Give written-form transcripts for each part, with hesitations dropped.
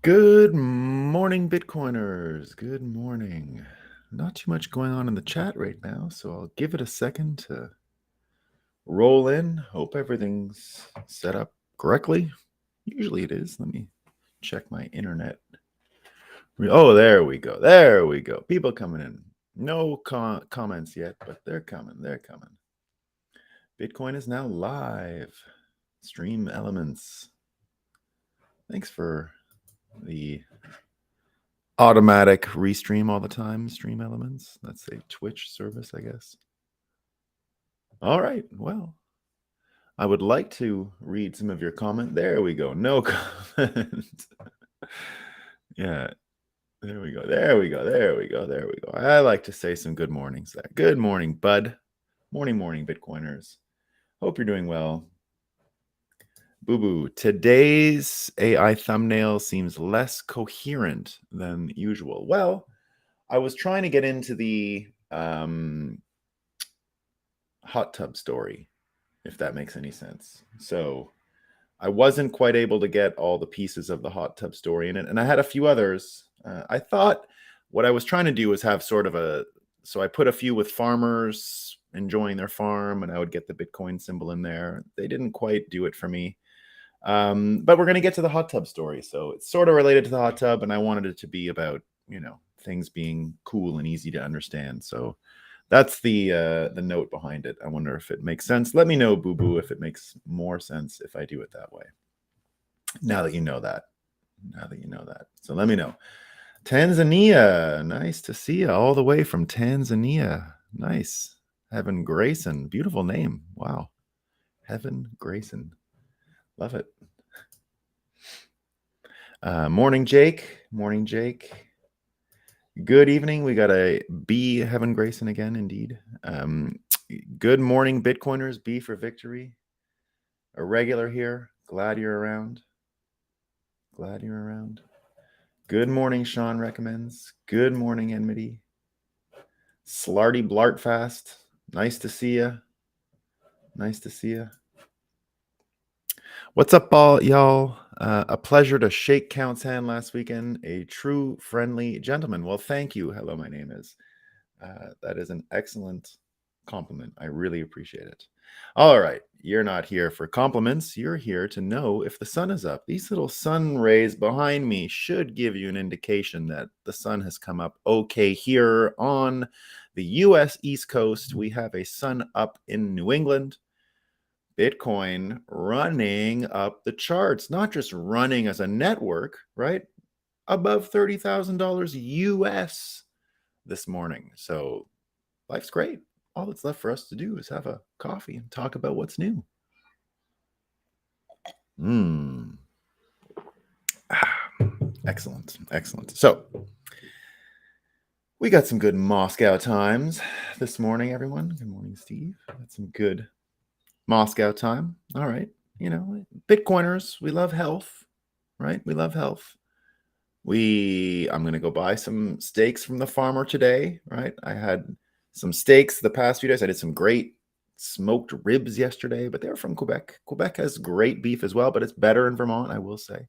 Good morning, Bitcoiners. Good morning. Not too much going on in the chat right now, so I'll give it a second to roll in. Hope everything's set up correctly. Usually it is. Let me check my internet. Oh, there we go. There we go. People coming in. No comments yet, but they're coming. They're coming. Bitcoin is now live. Stream Elements. Thanks for the automatic restream all the time, Stream Elements. That's a Twitch service, I guess. All right. Well, I would like to read some of your comment. There we go. No comment. Yeah. There we go. There we go. There we go. There we go. I like to say some good mornings there. Good morning, bud. Morning, Bitcoiners. Hope you're doing well. Boo boo. Today's AI thumbnail seems less coherent than usual. Well, I was trying to get into the hot tub story, if that makes any sense. So I wasn't quite able to get all the pieces of the hot tub story in it. And I had a few others. I thought what I was trying to do was have sort of so I put a few with farmers enjoying their farm, and I would get the Bitcoin symbol in there. They didn't quite do it for me. But we're going to get to the hot tub story. So it's sort of related to the hot tub, and I wanted it to be about, things being cool and easy to understand. So that's the note behind it. I wonder if it makes sense. Let me know, Boo Boo, if it makes more sense if I do it that way. Now that you know that. So let me know. Tanzania. Nice to see you all the way from Tanzania. Nice. Heaven Grayson. Beautiful name. Wow. Heaven Grayson. Love it. Morning, Jake. Morning, Jake. Good evening. We got a B, Heaven Grayson again, indeed. Good morning, Bitcoiners. B for victory. A regular here. Glad you're around. Glad you're around. Good morning, Sean recommends. Good morning, Enmity. Slarty Blartfast. Nice to see you. Nice to see you. What's up, y'all? A pleasure to shake Count's hand last weekend. A true friendly gentleman. Well, thank you. Hello, my name is. That is an excellent compliment. I really appreciate it. All right. You're not here for compliments. You're here to know if the sun is up. These little sun rays behind me should give you an indication that the sun has come up okay here on the US East Coast. We have a sun up in New England. Bitcoin running up the charts, not just running as a network, right? Above $30,000 US this morning. So life's great. All that's left for us to do is have a coffee and talk about what's new. Excellent. Excellent. So we got some good Moscow times this morning, everyone. Good morning, Steve. Got some good Moscow time. All right. Bitcoiners, we love health, right? We love health. I'm going to go buy some steaks from the farmer today, right? I had some steaks the past few days. I did some great smoked ribs yesterday, but they're from Quebec. Quebec has great beef as well, but it's better in Vermont, I will say.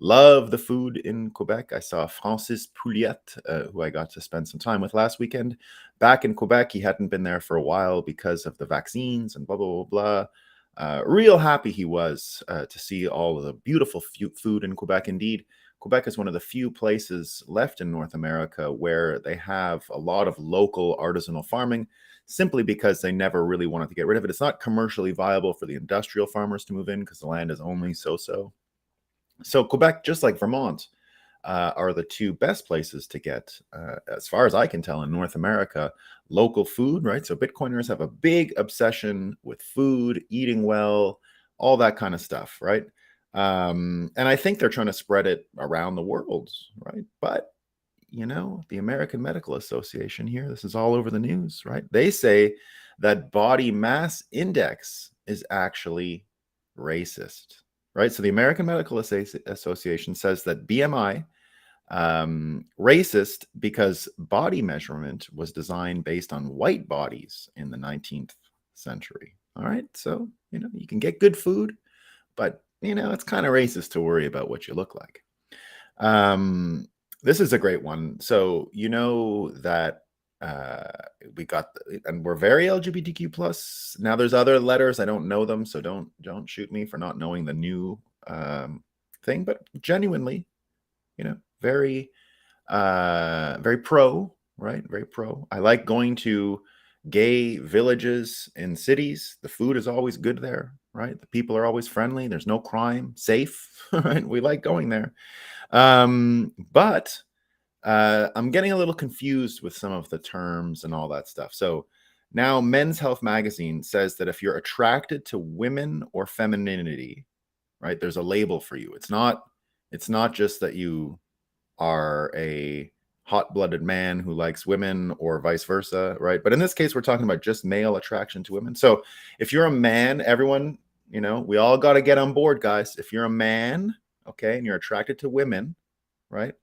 Love the food in Quebec. I saw Francis Pouliot, who I got to spend some time with last weekend. Back in Quebec, he hadn't been there for a while because of the vaccines and blah, blah, blah, blah. Real happy he was to see all of the beautiful food in Quebec. Indeed, Quebec is one of the few places left in North America where they have a lot of local artisanal farming, simply because they never really wanted to get rid of it. It's not commercially viable for the industrial farmers to move in because the land is only so-so. So Quebec, just like Vermont, are the two best places to get, as far as I can tell, in North America, local food, right? So Bitcoiners have a big obsession with food, eating well, all that kind of stuff, right? And I think they're trying to spread it around the world, right? But, the American Medical Association here, this is all over the news, right? They say that body mass index is actually racist, right? So the American Medical Association says that BMI, racist because body measurement was designed based on white bodies in the 19th century. All right. So, you can get good food, but, it's kind of racist to worry about what you look like. Um, this is a great one. So you know that uh, we got and we're very LGBTQ plus. Now there's other letters, I don't know them, so don't shoot me for not knowing the new thing. But genuinely, very very pro, right? Very pro. I like going to gay villages in cities. The food is always good there, right? The people are always friendly. There's no crime, safe, right? We like going there. But I'm getting a little confused with some of the terms and all that stuff. So now Men's Health Magazine says that if you're attracted to women or femininity, right, there's a label for you. It's not just that you are a hot-blooded man who likes women or vice versa, right? But in this case, we're talking about just male attraction to women. So if you're a man, everyone, we all got to get on board, guys. If you're a man, okay, and you're attracted to women, right?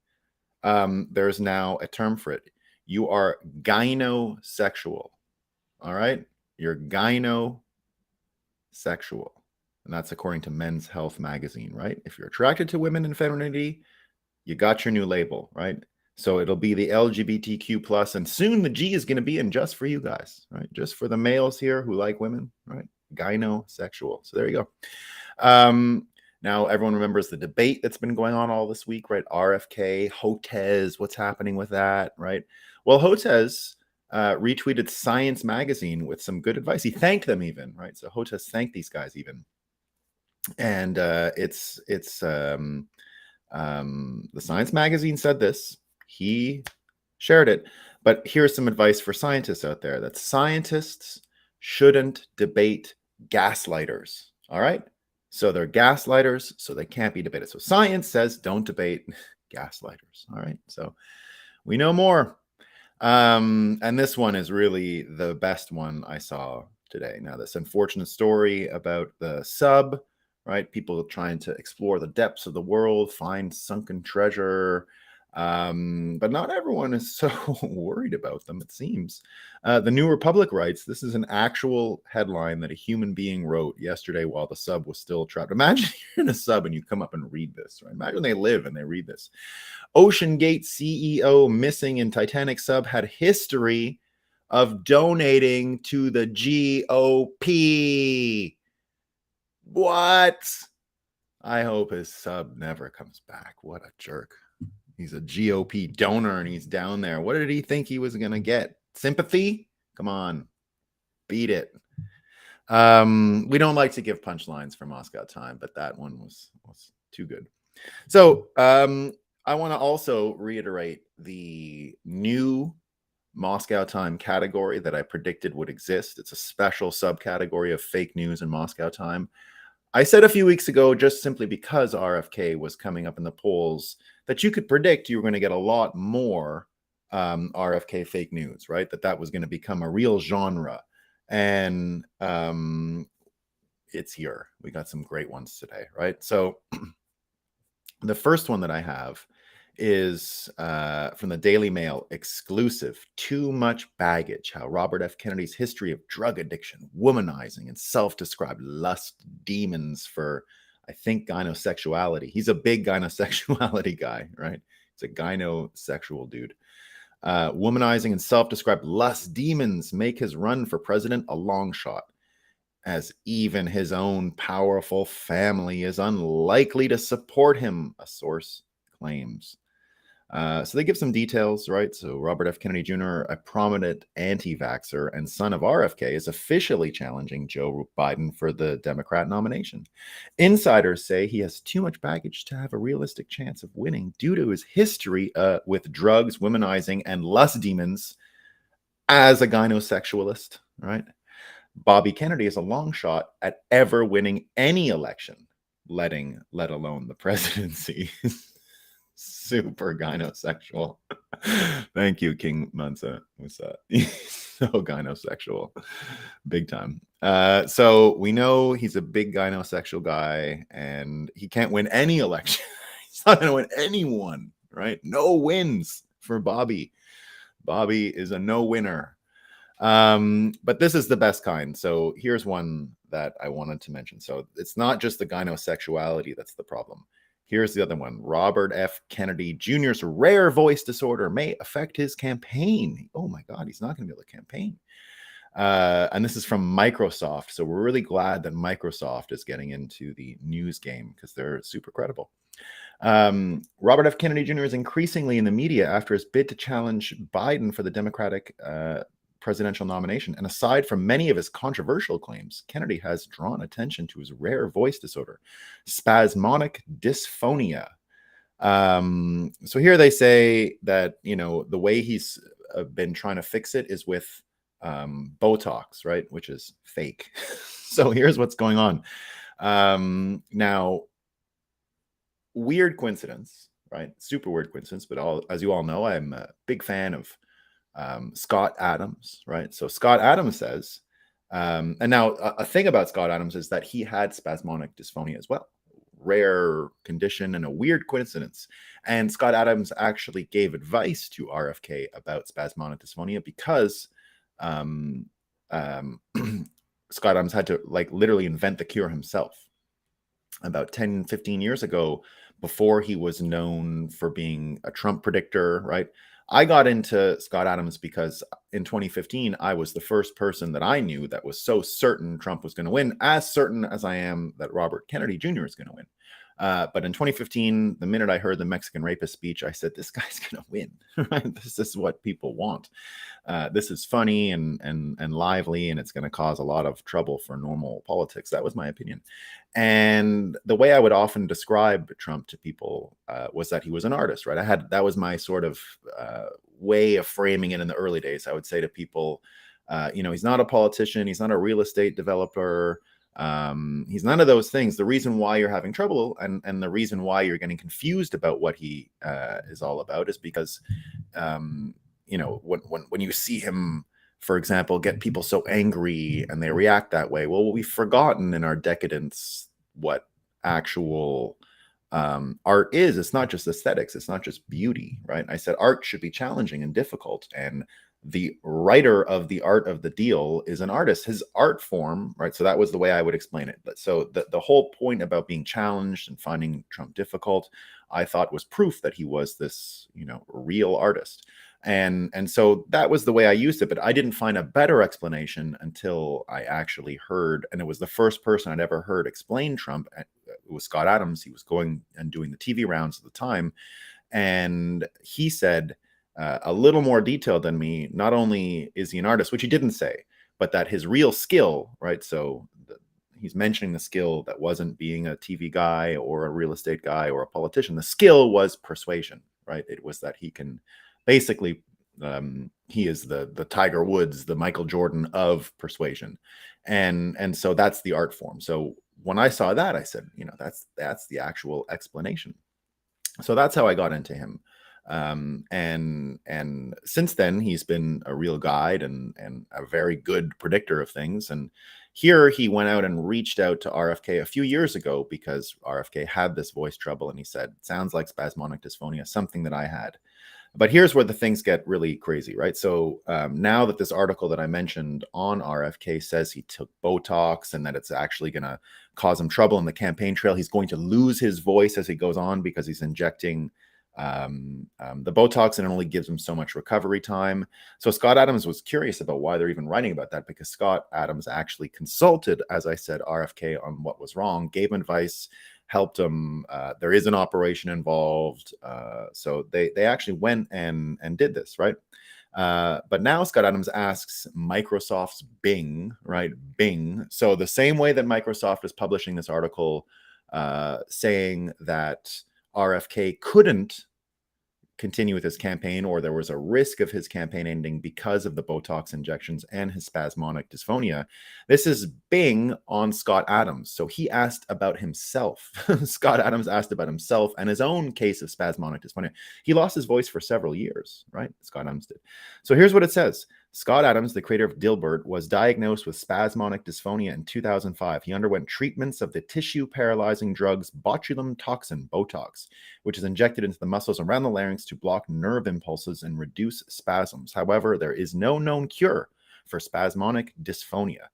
There's now a term for it. You are gynosexual. All right? You're gynosexual. And that's according to Men's Health Magazine, right? If you're attracted to women and femininity, you got your new label, right? So it'll be the LGBTQ plus, and soon the G is going to be in just for you guys, right? Just for the males here who like women, right? Gynosexual. So there you go. Now everyone remembers the debate that's been going on all this week, right? RFK, Hotez, what's happening with that, right? Well, Hotez retweeted Science Magazine with some good advice. He thanked them even, right? So Hotez thanked these guys even, and it's the Science Magazine said this. He shared it. But here's some advice for scientists out there, that scientists shouldn't debate gaslighters. All right? So they're gaslighters, so they can't be debated. So science says don't debate gaslighters. All right? So we know more. And this one is really the best one I saw today. Now, this unfortunate story about the sub, right? People trying to explore the depths of the world, find sunken treasure. But not everyone is so worried about them, it seems. The New Republic writes, this is an actual headline that a human being wrote yesterday while the sub was still trapped. Imagine you're in a sub and you come up and read this, right? Imagine they live and they read this. Ocean Gate CEO missing in Titanic sub had history of donating to the GOP. What? I hope his sub never comes back. What a jerk. He's a GOP donor and he's down there. What did he think he was going to get? Sympathy? Come on. Beat it. We don't like to give punchlines for Moscow time, but that one was too good. So I want to also reiterate the new Moscow time category that I predicted would exist. It's a special subcategory of fake news in Moscow time. I said a few weeks ago, just simply because RFK was coming up in the polls, that you could predict you were going to get a lot more RFK fake news, right? That was going to become a real genre. And it's here. We got some great ones today, right? So the first one that I have is from the Daily Mail, exclusive, Too Much Baggage, how Robert F. Kennedy's history of drug addiction, womanizing, and self-described lust demons for, I think, gynosexuality. He's a big gynosexuality guy, right? He's a gynosexual dude. Womanizing and self-described lust demons make his run for president a long shot, as even his own powerful family is unlikely to support him, a source claims. So they give some details, right? So Robert F. Kennedy Jr., a prominent anti-vaxxer and son of RFK, is officially challenging Joe Biden for the Democrat nomination. Insiders say he has too much baggage to have a realistic chance of winning due to his history with drugs, womanizing, and lust demons as a gynosexualist, right? Bobby Kennedy is a long shot at ever winning any election, let alone the presidency. Super gynosexual. Thank you, King Mansa. What's that? So gynosexual. Big time. So we know he's a big gynosexual guy and he can't win any election. He's not going to win anyone, right? No wins for Bobby. Bobby is a no winner. But this is the best kind. So here's one that I wanted to mention. So it's not just the gynosexuality that's the problem. Here's the other one. Robert F. Kennedy Jr.'s rare voice disorder may affect his campaign. Oh my God, he's not going to be able to campaign. And this is from Microsoft. So we're really glad that Microsoft is getting into the news game because they're super credible. Robert F. Kennedy Jr. is increasingly in the media after his bid to challenge Biden for the Democratic presidential nomination. And aside from many of his controversial claims, Kennedy has drawn attention to his rare voice disorder, spasmodic dysphonia. So here they say that, the way he's been trying to fix it is with Botox, right? Which is fake. So here's what's going on. Now, weird coincidence, right? Super weird coincidence, but as you all know, I'm a big fan of Scott Adams, right? So Scott Adams says, and now a thing about Scott Adams is that he had spasmodic dysphonia as well. Rare condition and a weird coincidence. And Scott Adams actually gave advice to RFK about spasmodic dysphonia because Scott Adams had to literally invent the cure himself about 10, 15 years ago, before he was known for being a Trump predictor, right? I got into Scott Adams because in 2015, I was the first person that I knew that was so certain Trump was going to win, as certain as I am that Robert Kennedy Jr. is going to win. But in 2015, the minute I heard the Mexican rapist speech, I said, this guy's going to win. Right? This is what people want. This is funny and lively, and it's going to cause a lot of trouble for normal politics. That was my opinion. And the way I would often describe Trump to people was that he was an artist, right? That was my sort of way of framing it in the early days. I would say to people, he's not a politician. He's not a real estate developer. He's none of those things. The reason why you're having trouble and the reason why you're getting confused about what he is all about is because, when you see him, for example, get people so angry and they react that way. Well, we've forgotten in our decadence what actual art is. It's not just aesthetics. It's not just beauty, right? I said art should be challenging and difficult, and the writer of the art of the deal is an artist. His art form, right? So that was the way I would explain it. But so the whole point about being challenged and finding Trump difficult, I thought was proof that he was this, real artist. And so that was the way I used it, but I didn't find a better explanation until I actually heard, and it was the first person I'd ever heard explain Trump. It was Scott Adams. He was going and doing the TV rounds at the time. And he said, a little more detailed than me, not only is he an artist, which he didn't say, but that his real skill, right? So he's mentioning the skill that wasn't being a TV guy or a real estate guy or a politician. The skill was persuasion, right? It was that he can basically, he is the Tiger Woods, the Michael Jordan of persuasion. And so that's the art form. So when I saw that, I said, that's the actual explanation. So that's how I got into him. And since then he's been a real guide and a very good predictor of things. And here he went out and reached out to RFK a few years ago because RFK had this voice trouble, and he said, sounds like spasmodic dysphonia, something that I had. But here's where the things get really crazy, right? So now that this article that I mentioned on RFK says he took Botox and that it's actually going to cause him trouble in the campaign trail, he's going to lose his voice as he goes on because he's injecting the Botox, and it only gives him so much recovery time. So Scott Adams was curious about why they're even writing about that, because Scott Adams actually consulted, as I said, RFK on what was wrong, gave him advice, helped him. There is an operation involved. So they actually went and did this, right? But now Scott Adams asks Microsoft's Bing, right? Bing. So the same way that Microsoft is publishing this article saying that RFK couldn't continue with his campaign, or there was a risk of his campaign ending because of the Botox injections and his spasmodic dysphonia. This is Bing on Scott Adams. So he asked about himself. Scott Adams asked about himself and his own case of spasmodic dysphonia. He lost his voice for several years, right? Scott Adams did. So here's what it says. Scott Adams, the creator of Dilbert, was diagnosed with spasmodic dysphonia in 2005. He underwent treatments of the tissue-paralyzing drugs botulinum toxin, Botox, which is injected into the muscles around the larynx to block nerve impulses and reduce spasms. However, there is no known cure for spasmodic dysphonia.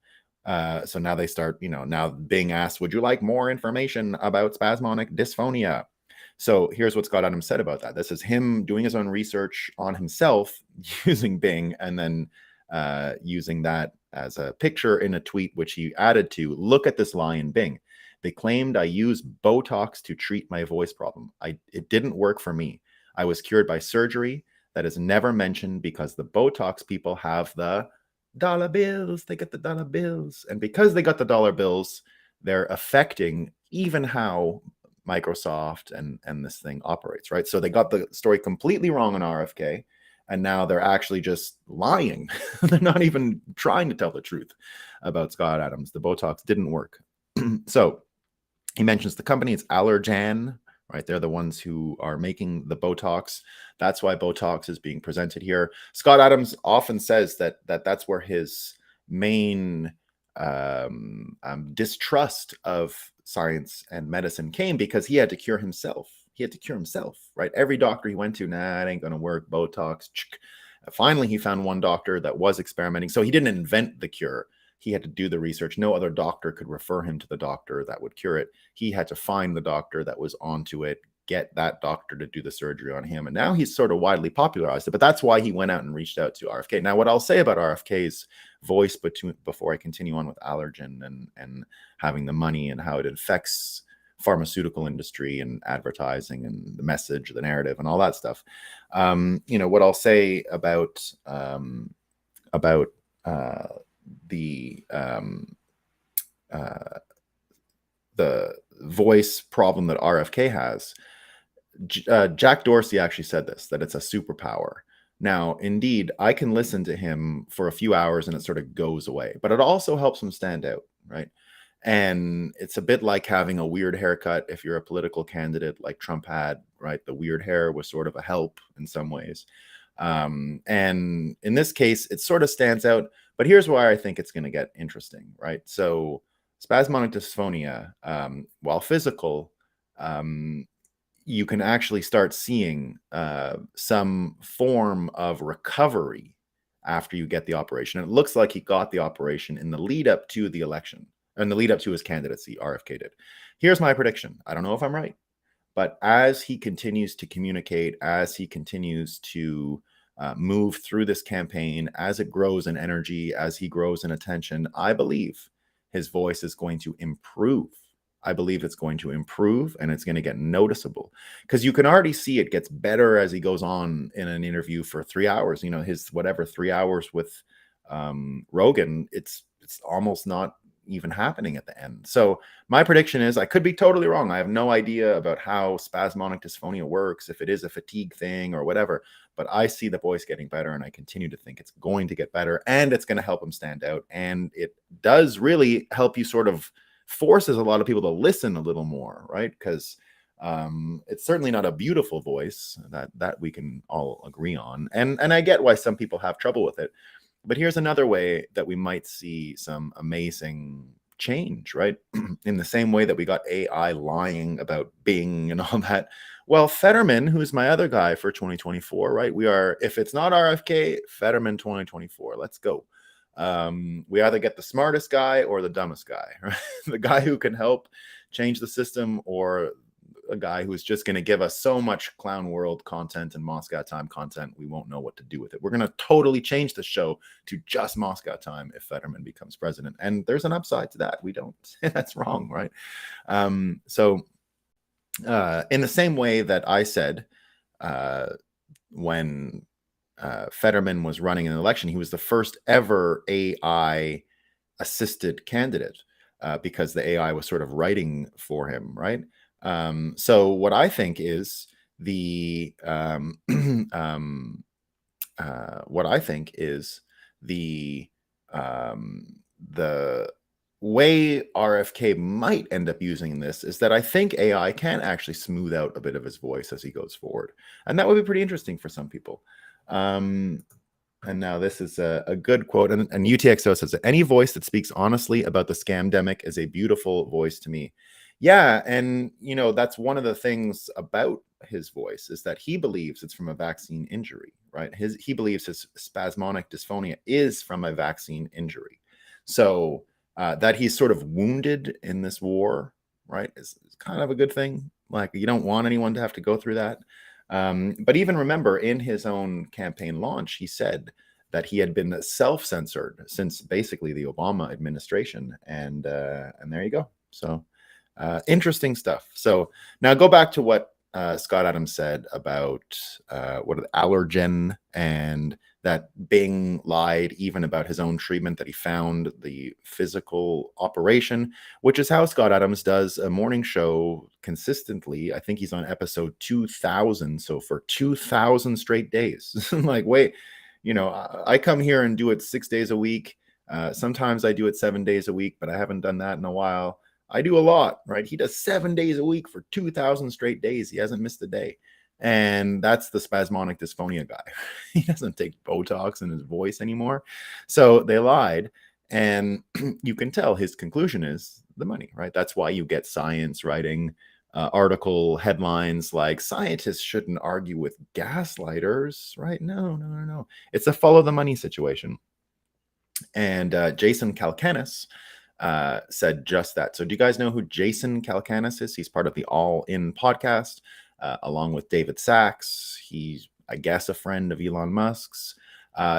So now they start, now being asked, would you like more information about spasmodic dysphonia? So here's what Scott Adams said about that. This is him doing his own research on himself using Bing, and then using that as a picture in a tweet, which he added to, look at this lie in Bing. They claimed I used Botox to treat my voice problem. It didn't work for me. I was cured by surgery. That is never mentioned because the Botox people have the dollar bills. They get the dollar bills. And because they got the dollar bills, they're affecting even how Microsoft and this thing operates, right? So they got the story completely wrong on RFK, and now they're actually just lying. They're not even trying to tell the truth about Scott Adams. The Botox didn't work. So he mentions the company, it's Allergan, right? They're the ones who are making the Botox. That's why Botox is being presented here. Scott Adams often says that's where his main distrust of science and medicine came, because he had to cure himself. He had to cure himself, right? Every doctor he went to, nah, it ain't going to work. Botox. Finally, he found one doctor that was experimenting. So he didn't invent the cure. He had to do the research. No other doctor could refer him to the doctor that would cure it. He had to find the doctor that was onto it, get that doctor to do the surgery on him. And now he's sort of widely popularized it. But that's why he went out and reached out to RFK. Now, what I'll say about RFK's voice before I continue on with Allergen and having the money and how it affects pharmaceutical industry and advertising and the message, the narrative, and all that stuff. What I'll say about the voice problem that RFK has. Jack Dorsey actually said this, that it's a superpower. Now, indeed, I can listen to him for a few hours and it sort of goes away, but it also helps him stand out, right? And it's a bit like having a weird haircut. If you're a political candidate like Trump had, right? The weird hair was sort of a help in some ways. And in this case, it sort of stands out. But here's why I think it's going to get interesting, right? So spasmodic dysphonia, while physical, you can actually start seeing some form of recovery after you get the operation. And it looks like he got the operation in the lead up to the election, and the lead up to his candidacy, RFK did. Here's my prediction. I don't know if I'm right, but as he continues to communicate, as he continues to move through this campaign, as it grows in energy, as he grows in attention, I believe his voice is going to improve. I believe it's going to improve, and it's going to get noticeable, because you can already see it gets better as he goes on in an interview for 3 hours. His 3 hours with Rogan, it's almost not even happening at the end. So my prediction is, I could be totally wrong. I have no idea about how spasmodic dysphonia works, if it is a fatigue thing or whatever, but I see the voice getting better, and I continue to think it's going to get better, and it's going to help him stand out. And it does really help you, sort of forces a lot of people to listen a little more, right? Because it's certainly not a beautiful voice, that we can all agree on. And I get why some people have trouble with it. But here's another way that we might see some amazing change, right? In the same way that we got AI lying about Bing and all that. Well, Fetterman, who's my other guy for 2024, right? We are, if it's not RFK, Fetterman 2024. Let's go. We either get the smartest guy or the dumbest guy, right? The guy who can help change the system, or a guy who's just going to give us so much Clown World content and Moscow Time content, we won't know what to do with it. We're going to totally change the show to just Moscow Time if Fetterman becomes president. And there's an upside to that. We don't say that's wrong, right? So in the same way that I said when Fetterman was running an election, he was the first ever AI assisted candidate because the AI was sort of writing for him, right? So what I think is the way RFK might end up using this is that I think AI can actually smooth out a bit of his voice as he goes forward, and that would be pretty interesting for some people. And now this is a good quote, and UTXO says, any voice that speaks honestly about the scamdemic is a beautiful voice to me. Yeah, and that's one of the things about his voice, is that he believes it's from a vaccine injury, right? He believes his spasmodic dysphonia is from a vaccine injury. So that he's sort of wounded in this war, right, is kind of a good thing. Like, you don't want anyone to have to go through that. But even remember, in his own campaign launch, he said that he had been self-censored since basically the Obama administration, and there you go. So interesting stuff. So now go back to what Scott Adams said about what allergen, and that Bing lied even about his own treatment, that he found the physical operation, which is how Scott Adams does a morning show consistently. I think he's on episode 2000. So for 2000 straight days, like, wait, I come here and do it 6 days a week. Sometimes I do it 7 days a week, but I haven't done that in a while. I do a lot, right? He does 7 days a week for 2000 straight days. He hasn't missed a day. And that's the spasmodic dysphonia guy. He doesn't take Botox in his voice anymore. So they lied. And you can tell his conclusion is the money, right? That's why you get science writing article headlines like "Scientists shouldn't argue with gaslighters," right? No. It's a follow the money situation. And Jason Calacanis said just that. So do you guys know who Jason Calacanis is? He's part of the All In podcast, along with David Sachs. He's, I guess, a friend of Elon Musk's.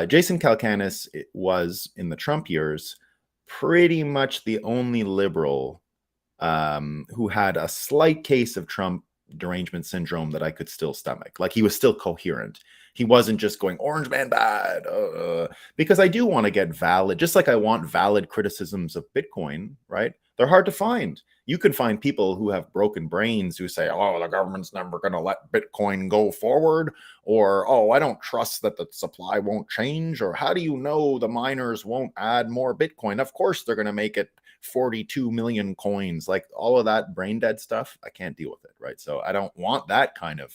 Jason Calacanis was, in the Trump years, pretty much the only liberal who had a slight case of Trump derangement syndrome that I could still stomach. Like, he was still coherent. He wasn't just going orange man bad, because I do want to get valid, just like I want valid criticisms of Bitcoin, right? They're hard to find. You can find people who have broken brains who say, oh, the government's never going to let Bitcoin go forward, or, oh, I don't trust that the supply won't change, or how do you know the miners won't add more Bitcoin? Of course they're going to make it 42 million coins. Like, all of that brain dead stuff, I can't deal with it, right? So I don't want that kind of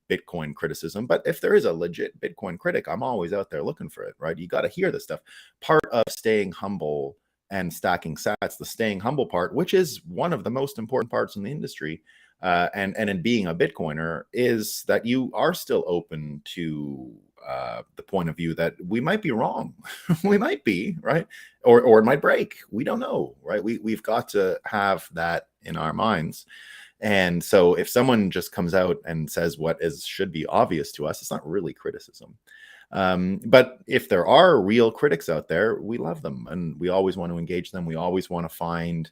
Bitcoin criticism. But if there is a legit Bitcoin critic, I'm always out there looking for it, right? You got to hear this stuff. Part of staying humble and stacking sats, the staying humble part, which is one of the most important parts in the industry, and in being a Bitcoiner, is that you are still open to the point of view that we might be wrong. We might be, right? Or it might break. We don't know, right? We've got to have that in our minds. And so if someone just comes out and says what should be obvious to us, it's not really criticism. But if there are real critics out there, we love them, and we always want to engage them. We always want to find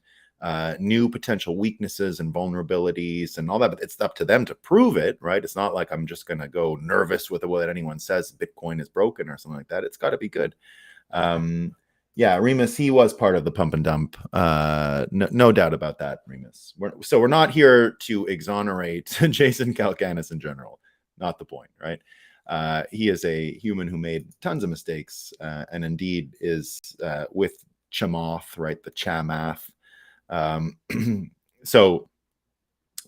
new potential weaknesses and vulnerabilities and all that. But it's up to them to prove it, right? It's not like I'm just going to go nervous with what anyone says Bitcoin is broken or something like that. It's got to be good. Yeah, Remus, he was part of the pump and dump. No doubt about that, Remus. We're not here to exonerate Jason Calacanis in general. Not the point, right? He is a human who made tons of mistakes, and indeed is with Chamath, right? The Chamath. So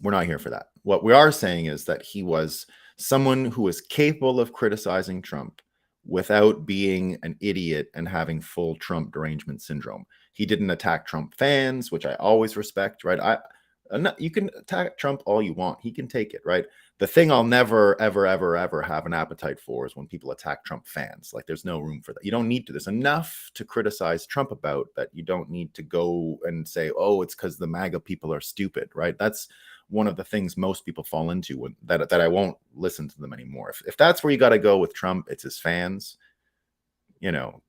we're not here for that. What we are saying is that he was someone who was capable of criticizing Trump without being an idiot and having full Trump derangement syndrome. He didn't attack Trump fans, which I always respect, right? You can attack Trump all you want. He can take it, right? The thing I'll never, ever, ever, ever have an appetite for is when people attack Trump fans. Like, there's no room for that. You don't need to. There's enough to criticize Trump about that you don't need to go and say, oh, it's because the MAGA people are stupid, right? That's one of the things most people fall into, that I won't listen to them anymore. If that's where you got to go with Trump, it's his fans.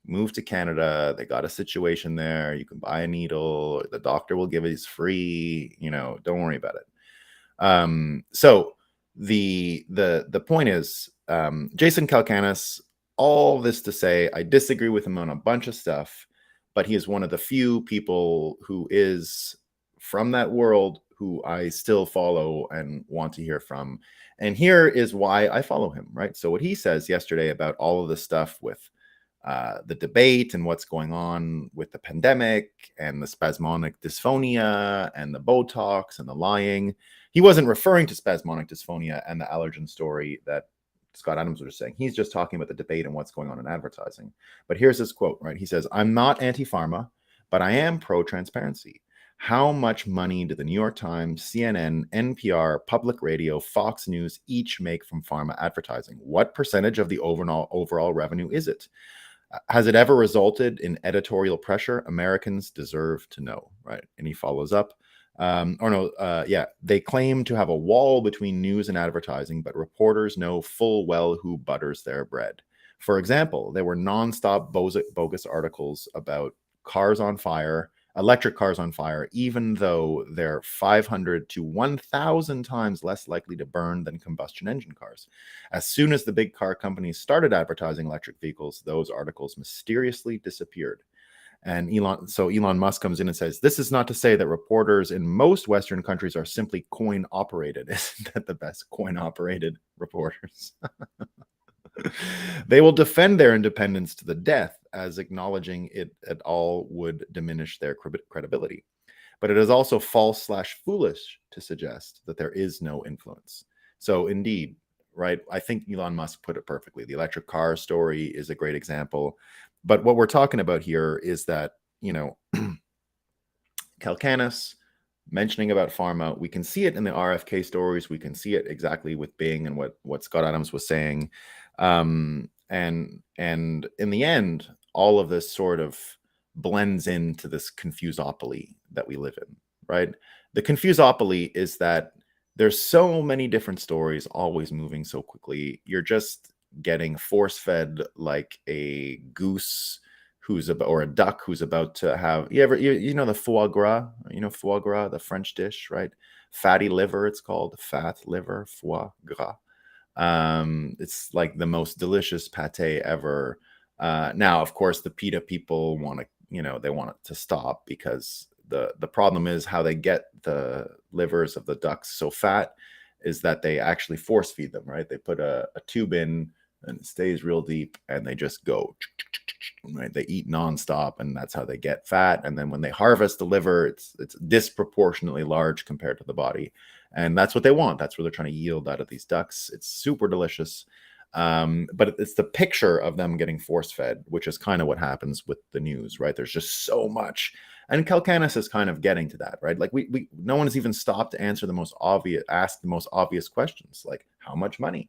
Move to Canada. They got a situation there. You can buy a needle. The doctor will give it. It's free. Don't worry about it. So the point is, Jason Calacanis, all this to say, I disagree with him on a bunch of stuff, but he is one of the few people who is from that world who I still follow and want to hear from. And here is why I follow him, right? So what he says yesterday about all of this stuff with the debate and what's going on with the pandemic and the spasmodic dysphonia and the Botox and the lying. He wasn't referring to spasmodic dysphonia and the allergen story that Scott Adams was saying. He's just talking about the debate and what's going on in advertising. But here's his quote, right? He says, "I'm not anti-pharma, but I am pro-transparency. How much money do the New York Times, CNN, NPR, Public Radio, Fox News each make from pharma advertising? What percentage of the overall revenue is it? Has it ever resulted in editorial pressure? Americans deserve to know," right? And he follows up, They claim to have a wall between news and advertising, but reporters know full well who butters their bread. For example, there were nonstop bogus articles about cars on fire, electric cars on fire, even though they're 500 to 1,000 times less likely to burn than combustion engine cars. As soon as the big car companies started advertising electric vehicles, those articles mysteriously disappeared. And Elon Musk comes in and says, this is not to say that reporters in most Western countries are simply coin operated. Isn't that the best? Coin operated reporters. They will defend their independence to the death, as acknowledging it at all would diminish their credibility. But it is also false/foolish to suggest that there is no influence. So indeed, right, I think Elon Musk put it perfectly. The electric car story is a great example. But what we're talking about here is that, Calcanis mentioning about pharma, we can see it in the RFK stories. We can see it exactly with Bing and what Scott Adams was saying. And in the end, all of this sort of blends into this confusopoly that we live in, right? The confusopoly is that there's so many different stories always moving so quickly. You're just getting force fed like a goose or a duck who's about to have, the foie gras, the French dish, right? Fatty liver, it's called fat liver, foie gras. It's like the most delicious pate ever. Now, of course, the PETA people want to, they want it to stop, because the problem is how they get the livers of the ducks so fat is that they actually force feed them, right? They put a tube in and it stays real deep and they just go, right? They eat nonstop and that's how they get fat. And then when they harvest the liver, it's disproportionately large compared to the body. And that's what they want. That's what they're trying to yield out of these ducks. It's super delicious. But it's the picture of them getting force fed, which is kind of what happens with the news, right? There's just so much. And Calcanis is kind of getting to that, right? Like no one has even stopped to ask the most obvious questions, like how much money,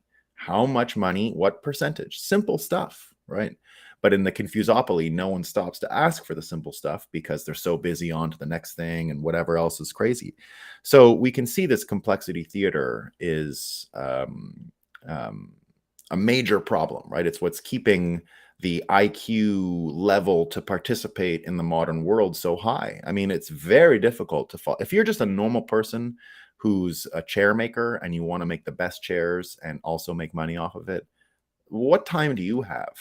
what percentage, simple stuff, right? But in the confusopoly, no one stops to ask for the simple stuff because they're so busy on to the next thing and whatever else is crazy. So we can see this complexity theater is a major problem, right? It's what's keeping the IQ level to participate in the modern world so high. I mean, it's very difficult to fall. If you're just a normal person who's a chair maker and you want to make the best chairs and also make money off of it, what time do you have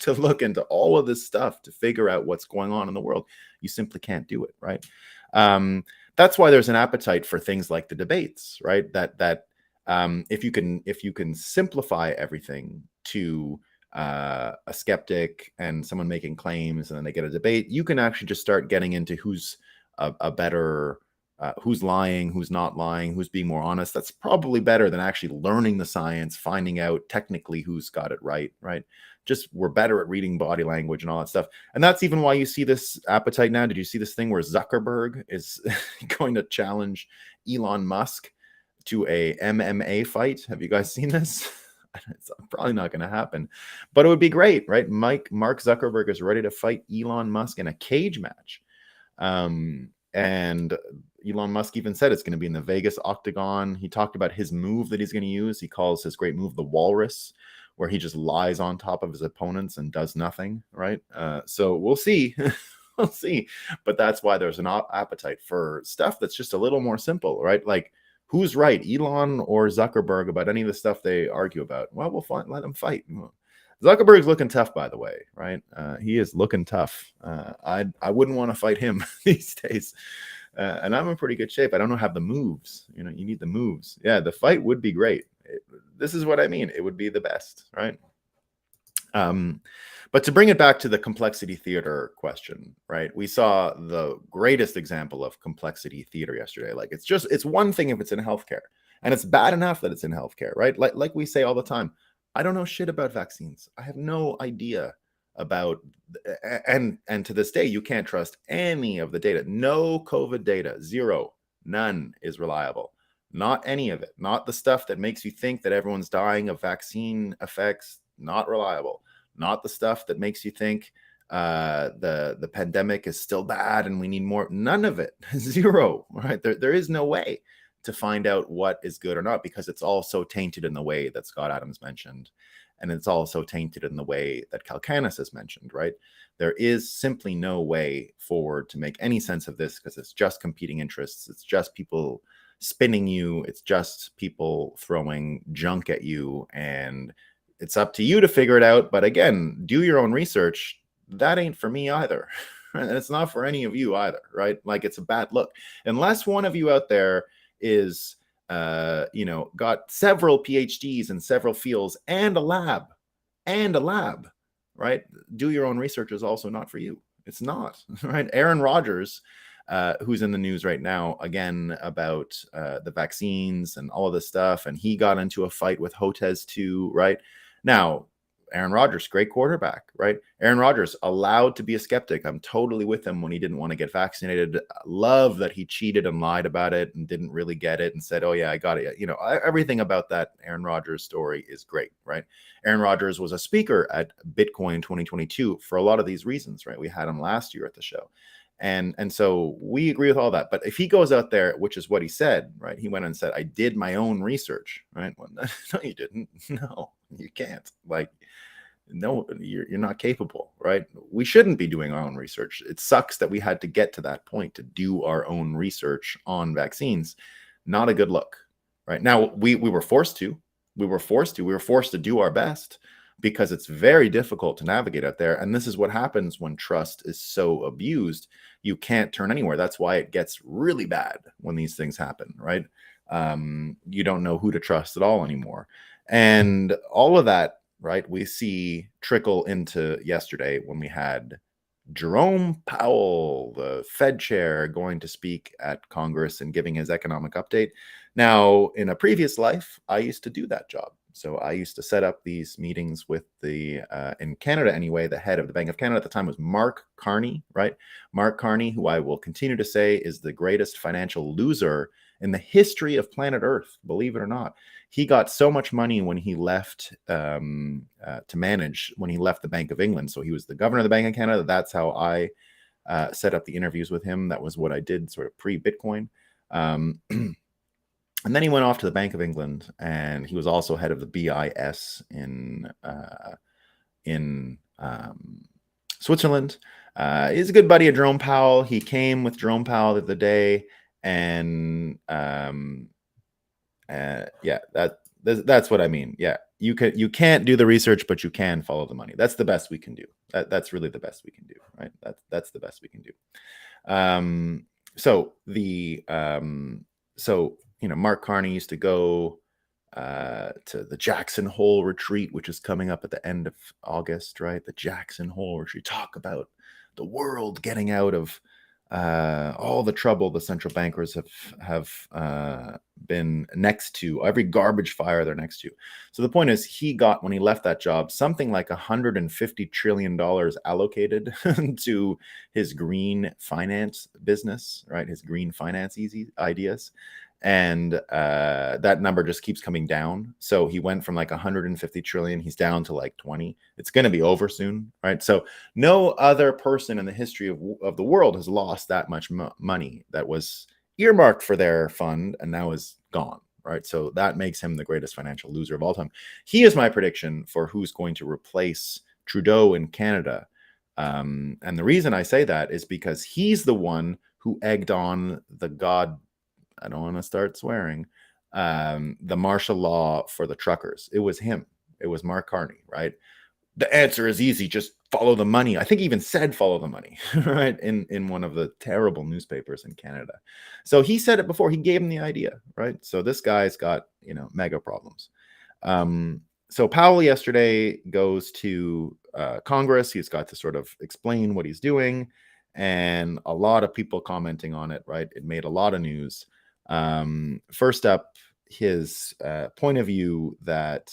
to look into all of this stuff to figure out what's going on in the world? You simply can't do it, right? That's why there's an appetite for things like the debates, right? That if you can simplify everything to a skeptic and someone making claims, and then they get a debate, you can actually just start getting into who's a better, who's lying, who's not lying, who's being more honest. That's probably better than actually learning the science, finding out technically who's got it right? Just we're better at reading body language and all that stuff. And that's even why you see this appetite now. Did you see this thing where Zuckerberg is going to challenge Elon Musk to a MMA fight? Have you guys seen this? It's probably not going to happen, but it would be great, right? Mark Zuckerberg is ready to fight Elon Musk in a cage match. And Elon Musk even said it's going to be in the Vegas Octagon. He talked about his move that he's going to use. He calls his great move the walrus, where he just lies on top of his opponents and does nothing, right? So we'll see. We'll see. But that's why there's an appetite for stuff that's just a little more simple, right? Like, who's right, Elon or Zuckerberg, about any of the stuff they argue about? Well, we'll let them fight. Zuckerberg's looking tough, by the way, right? He is looking tough. I wouldn't want to fight him these days. And I'm in pretty good shape. I don't have the moves. You need the moves. Yeah, the fight would be great. This is what I mean. It would be the best, right? But to bring it back to the complexity theater question, right? We saw the greatest example of complexity theater yesterday. Like, it's one thing if it's in healthcare, and it's bad enough that it's in healthcare, right? Like we say all the time, I don't know shit about vaccines. I have no idea about, and to this day, you can't trust any of the data. No COVID data, zero, none is reliable. Not any of it. Not the stuff that makes you think that everyone's dying of vaccine effects. Not reliable. Not the stuff that makes you think The pandemic is still bad and we need more. None of it. Zero. Right? There is no way to find out what is good or not, because it's all so tainted in the way that Scott Adams mentioned, and it's all so tainted in the way that Calcanis has mentioned. Right? There is simply no way forward to make any sense of this, because it's just competing interests. It's just people spinning you. It's just people throwing junk at you, and it's up to you to figure it out. But again, do your own research. That ain't for me either. And it's not for any of you either, right? Like, it's a bad look. Unless one of you out there is, got several PhDs in several fields and a lab, right? Do your own research is also not for you. It's not, right? Aaron Rodgers, who's in the news right now, again, about the vaccines and all of this stuff. And he got into a fight with Hotez too, right? Now, Aaron Rodgers, great quarterback, right? Aaron Rodgers, allowed to be a skeptic. I'm totally with him when he didn't want to get vaccinated. Love that he cheated and lied about it and didn't really get it and said, oh yeah, I got it. Everything about that Aaron Rodgers story is great, right? Aaron Rodgers was a speaker at Bitcoin 2022 for a lot of these reasons, right? We had him last year at the show. And so we agree with all that. But if he goes out there, which is what he said, right? He went and said, I did my own research, right? Well, no, you didn't. No, you can't. Like, no, you're not capable, right? We shouldn't be doing our own research. It sucks that we had to get to that point to do our own research on vaccines. Not a good look, right? Now, we were forced to. We were forced to do our best, because it's very difficult to navigate out there. And this is what happens when trust is so abused. You can't turn anywhere. That's why it gets really bad when these things happen, right? You don't know who to trust at all anymore. And all of that, right, we see trickle into yesterday when we had Jerome Powell, the Fed chair, going to speak at Congress and giving his economic update. Now, in a previous life, I used to do that job. So I used to set up these meetings with in Canada anyway, the head of the Bank of Canada at the time was Mark Carney, right? Mark Carney, who I will continue to say is the greatest financial loser in the history of planet Earth, believe it or not. He got so much money when he left when he left the Bank of England. So he was the governor of the Bank of Canada. That's how I set up the interviews with him. That was what I did sort of pre-Bitcoin. And then he went off to the Bank of England, and he was also head of the BIS in Switzerland. He's a good buddy of Jerome Powell. He came with Jerome Powell the other day, and that's what I mean. Yeah, you can't do the research, but you can follow the money. That's the best we can do. That's really the best we can do, right? That's the best we can do. Mark Carney used to go to the Jackson Hole retreat, which is coming up at the end of August, right? The Jackson Hole retreat. Talk about the world getting out of all the trouble the central bankers have been next to, every garbage fire they're next to. So the point is, he got, when he left that job, something like $150 trillion allocated to his green finance business, right? His green finance ideas. And that number just keeps coming down. So he went from like 150 trillion, he's down to like 20. It's going to be over soon, right? So no other person in the history of the world has lost that much money that was earmarked for their fund and now is gone, right? So that makes him the greatest financial loser of all time. He is my prediction for who's going to replace Trudeau in Canada. And the reason I say that is because he's the one who egged on I don't want to start swearing, the martial law for the truckers. It was him. It was Mark Carney, right? The answer is easy. Just follow the money. I think he even said follow the money, right? In one of the terrible newspapers in Canada. So he said it before. He gave him the idea, right? So this guy's got, mega problems. So Powell yesterday goes to Congress. He's got to sort of explain what he's doing. And a lot of people commenting on it, right? It made a lot of news. First up, his point of view that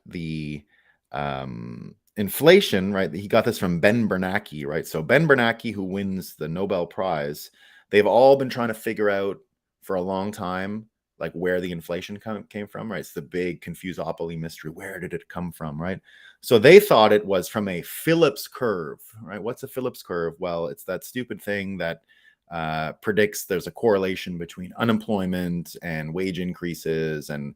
the inflation, right? He got this from Ben Bernanke, right? So Ben Bernanke, who wins the Nobel Prize, they've all been trying to figure out for a long time like where the inflation came from, right? It's the big confusopoly mystery. Where did it come from, right? So they thought it was from a Phillips curve, right? What's a Phillips curve? Well, it's that stupid thing that predicts there's a correlation between unemployment and wage increases, and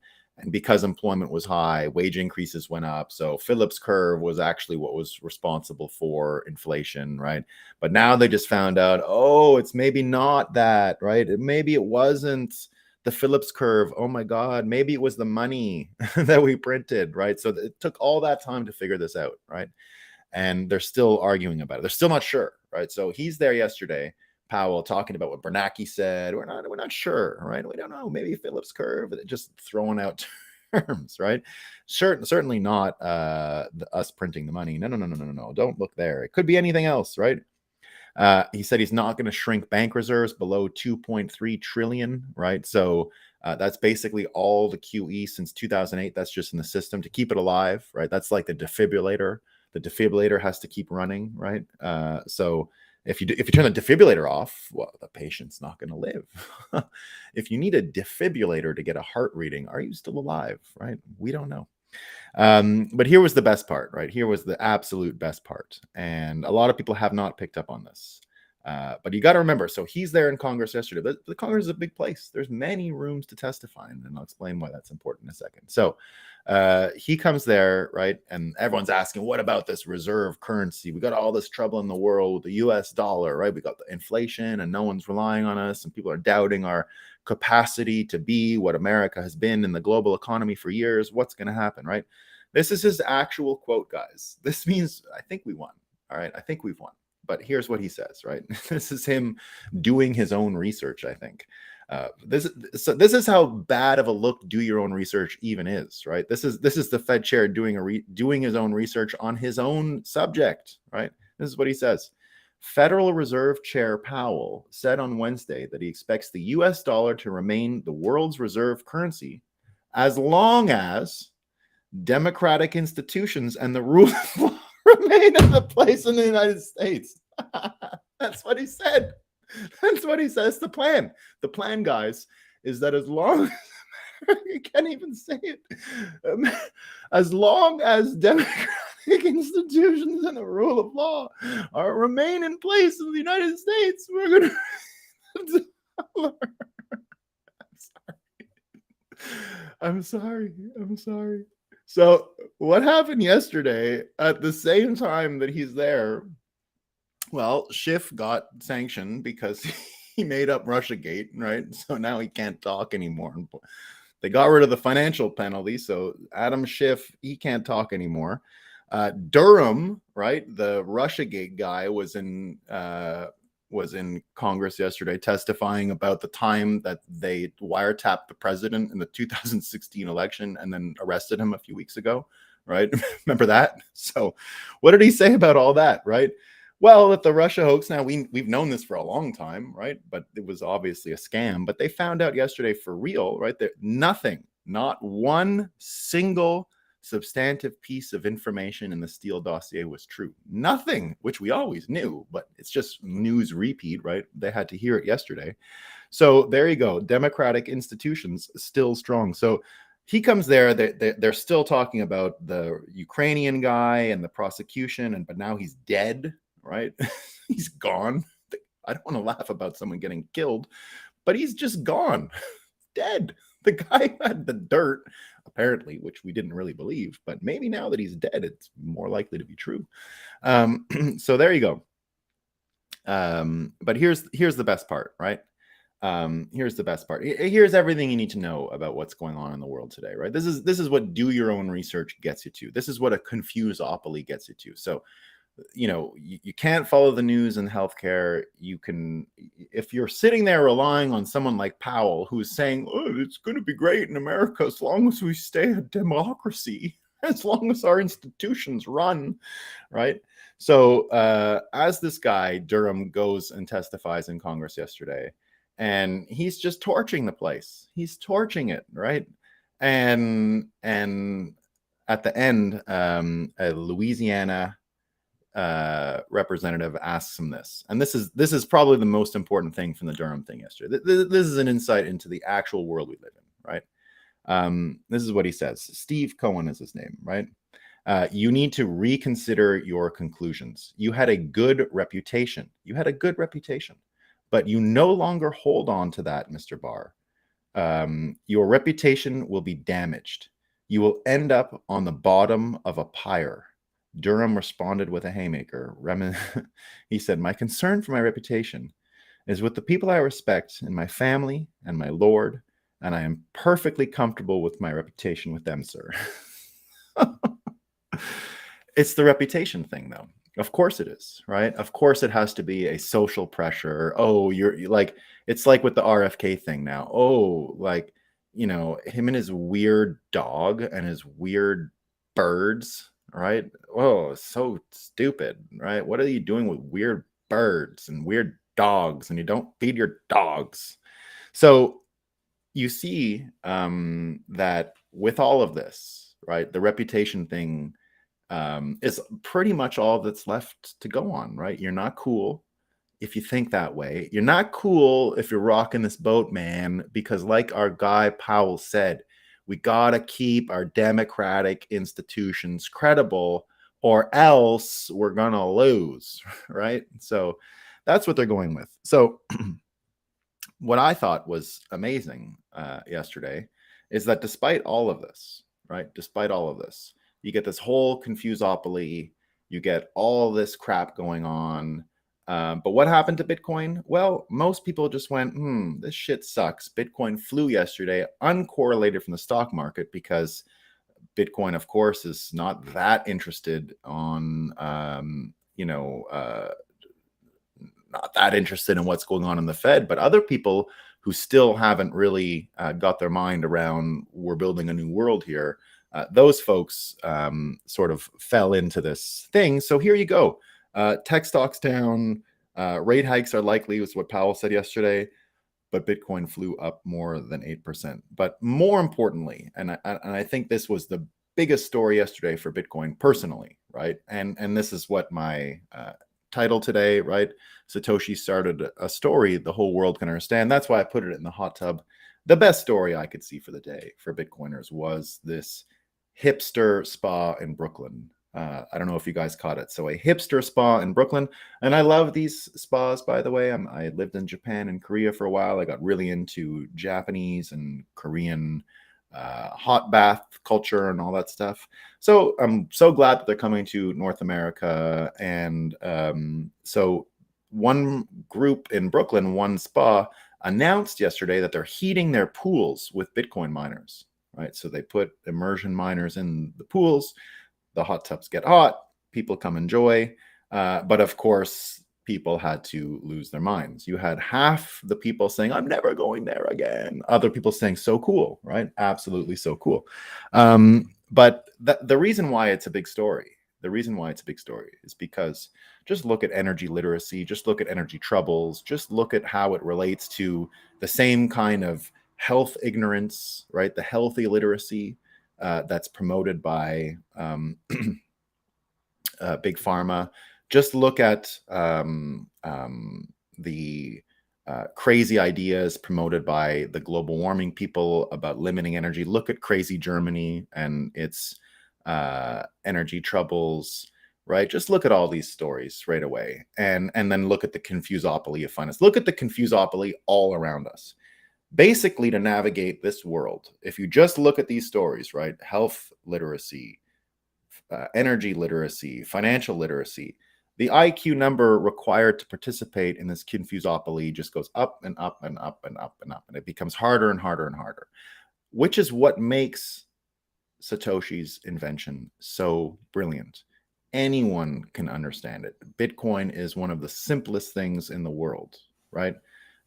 because employment was high, wage increases went up. So Phillips curve was actually what was responsible for inflation, right? But now they just found out, oh, it's maybe not that, right? Maybe it wasn't the Phillips curve. Oh my God, maybe it was the money that we printed, right? So it took all that time to figure this out, right? And they're still arguing about it. They're still not sure, right? So he's there yesterday, Powell, talking about what Bernanke said. We're not sure, right? We don't know. Maybe Phillips curve, just throwing out terms, right? Certainly not us printing the money. No. Don't look there. It could be anything else, right? He said he's not going to shrink bank reserves below 2.3 trillion, right? So that's basically all the QE since 2008. That's just in the system to keep it alive, right? That's like the defibrillator. The defibrillator has to keep running, right? So if you turn the defibrillator off, well, the patient's not going to live. If you need a defibrillator to get a heart reading, are you still alive, right? We don't know. But here was the best part, right? Here was the absolute best part. And a lot of people have not picked up on this. But you got to remember, so he's there in Congress yesterday. But the Congress is a big place. There's many rooms to testify in, and I'll explain why that's important in a second. So he comes there, right? And everyone's asking, what about this reserve currency? We got all this trouble in the world with the US dollar, right? We got the inflation and no one's relying on us, and people are doubting our capacity to be what America has been in the global economy for years. What's going to happen, right? This is his actual quote, guys. This means I think we won. All right, I think we've won. But here's what he says, right? This is him doing his own research, I think. This is how bad of a look do your own research even is, right? This is the Fed chair doing his own research on his own subject, right? This is what he says. Federal Reserve Chair Powell said on Wednesday that he expects the US dollar to remain the world's reserve currency as long as democratic institutions and the rule of law remain in place in the United States. That's what he said. That's what he says. The plan. The plan, guys, is that as long as you can't even say it, as long as democratic institutions and the rule of law remain in place in the United States, we're going to. I'm sorry. So what happened yesterday at the same time that he's there? Well, Schiff got sanctioned because he made up Russiagate, right? So now he can't talk anymore. They got rid of the financial penalty, so Adam Schiff, he can't talk anymore. Durham, right? The Russiagate guy was in Congress yesterday testifying about the time that they wiretapped the president in the 2016 election and then arrested him a few weeks ago, right? Remember that? So what did he say about all that, right? Well, that the Russia hoax, now we've known this for a long time, right? But it was obviously a scam. But they found out yesterday for real, right? That nothing, not one single substantive piece of information in the Steele dossier was true. Nothing, which we always knew, but it's just news repeat, right? They had to hear it yesterday. So there you go. Democratic institutions still strong. So he comes there. They're still talking about the Ukrainian guy and the prosecution, but now he's dead, right? He's gone. I don't want to laugh about someone getting killed, but he's just gone, dead. The guy had the dirt, apparently, which we didn't really believe, but maybe now that he's dead, it's more likely to be true. So there you go. But here's the best part, right? Here's the best part. Here's everything you need to know about what's going on in the world today, right? This is what do your own research gets you to. This is what a confusopoly gets you to. So, you can't follow the news in healthcare. You can, if you're sitting there relying on someone like Powell, who's saying, oh, it's going to be great in America as long as we stay a democracy, as long as our institutions run, right? So as this guy, Durham, goes and testifies in Congress yesterday, and he's just torching the place. He's torching it, right? And at the end, a Louisiana representative asks him this, and this is probably the most important thing from the Durham thing yesterday. This is an insight into the actual world we live in. right? This is what he says. Steve Cohen is his name, right? You need to reconsider your conclusions. You had a good reputation. You had a good reputation, but you no longer hold on to that, Mr. Barr. Your reputation will be damaged. You will end up on the bottom of a pyre. Durham responded with a haymaker. He said, my concern for my reputation is with the people I respect and my family and my Lord, and I am perfectly comfortable with my reputation with them, sir. It's the reputation thing, though. Of course it is, right? Of course it has to be a social pressure. Oh, you're like, it's like with the RFK thing now. Oh, like, him and his weird dog and his weird birds, right? Oh, so stupid, right? What are you doing with weird birds and weird dogs, and you don't feed your dogs? So you see that with all of this, right, the reputation thing is pretty much all that's left to go on, right? You're not cool if you think that way. You're not cool if you're rocking this boat, man, because like our guy Powell said, we got to keep our democratic institutions credible or else we're going to lose, right? So that's what they're going with. So what I thought was amazing yesterday is that despite all of this, right, despite all of this, you get this whole confusopoly, you get all this crap going on. But what happened to Bitcoin? Well, most people just went, this shit sucks. Bitcoin flew yesterday, uncorrelated from the stock market, because Bitcoin, of course, is not that interested on, not that interested in what's going on in the Fed, but other people who still haven't really got their mind around we're building a new world here, those folks sort of fell into this thing. So here you go. Tech stocks down, rate hikes are likely, was what Powell said yesterday, but Bitcoin flew up more than 8%. But more importantly, and I think this was the biggest story yesterday for Bitcoin personally, right? And this is what my title today, right? Satoshi started a story the whole world can understand. That's why I put it in the hot tub. The best story I could see for the day for Bitcoiners was this hipster spa in Brooklyn. I don't know if you guys caught it. So a hipster spa in Brooklyn. And I love these spas, by the way. I lived in Japan and Korea for a while. I got really into Japanese and Korean hot bath culture and all that stuff. So I'm so glad that they're coming to North America. And so one group in Brooklyn, one spa, announced yesterday that they're heating their pools with Bitcoin miners, right? So they put immersion miners in the pools. The hot tubs get hot. People come enjoy. But of course, people had to lose their minds. You had half the people saying, I'm never going there again. Other people saying, so cool, right? Absolutely so cool. But the reason why it's a big story, is because just look at energy literacy, just look at energy troubles, just look at how it relates to the same kind of health ignorance, right? The health illiteracy that's promoted by big pharma. Just look at the crazy ideas promoted by the global warming people about limiting energy. Look at crazy Germany and its energy troubles, right? Just look at all these stories right away, and then look at the confusopoly of finance. Look at the confusopoly all around us. Basically, to navigate this world, if you just look at these stories, right? Health literacy, energy literacy, financial literacy, the IQ number required to participate in this confusopoly just goes up and up and up and up and up, and it becomes harder and harder and harder, which is what makes Satoshi's invention so brilliant. Anyone can understand it. Bitcoin is one of the simplest things in the world, right?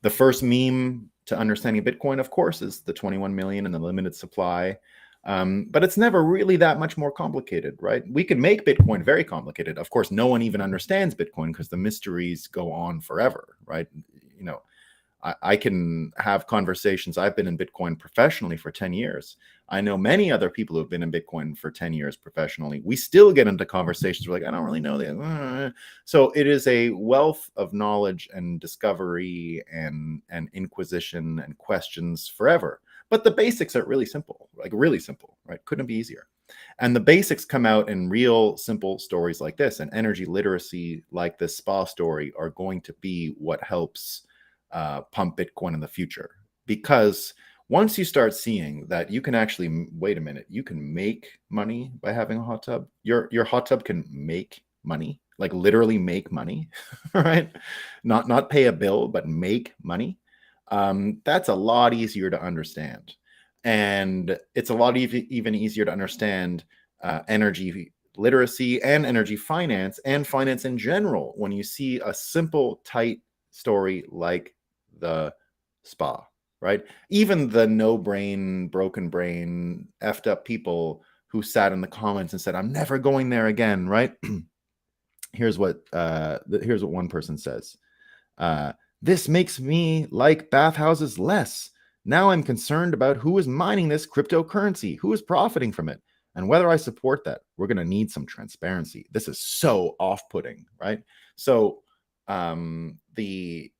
The first meme to understanding Bitcoin, of course, is the 21 million and the limited supply. But it's never really that much more complicated, right? We can make Bitcoin very complicated. Of course, no one even understands Bitcoin because the mysteries go on forever, right? I can have conversations. I've been in Bitcoin professionally for 10 years. I know many other people who have been in Bitcoin for 10 years professionally. We still get into conversations. We're like, I don't really know that. So it is a wealth of knowledge and discovery and inquisition and questions forever. But the basics are really simple, like really simple, right? Couldn't be easier. And the basics come out in real simple stories like this, and energy literacy like this spa story are going to be what helps pump Bitcoin in the future. Because once you start seeing that you can actually, wait a minute, you can make money by having a hot tub. Your hot tub can make money, like literally make money, right? Not pay a bill, but make money. That's a lot easier to understand. And it's a lot even easier to understand energy literacy and energy finance and finance in general when you see a simple, tight story like the spa, right? Even the no brain, broken brain, effed up people who sat in the comments and said, I'm never going there again, right? Here's what one person says. This makes me like bathhouses less. Now I'm concerned about who is mining this cryptocurrency, who is profiting from it, and whether I support that. We're going to need some transparency. This is so off-putting, right? So the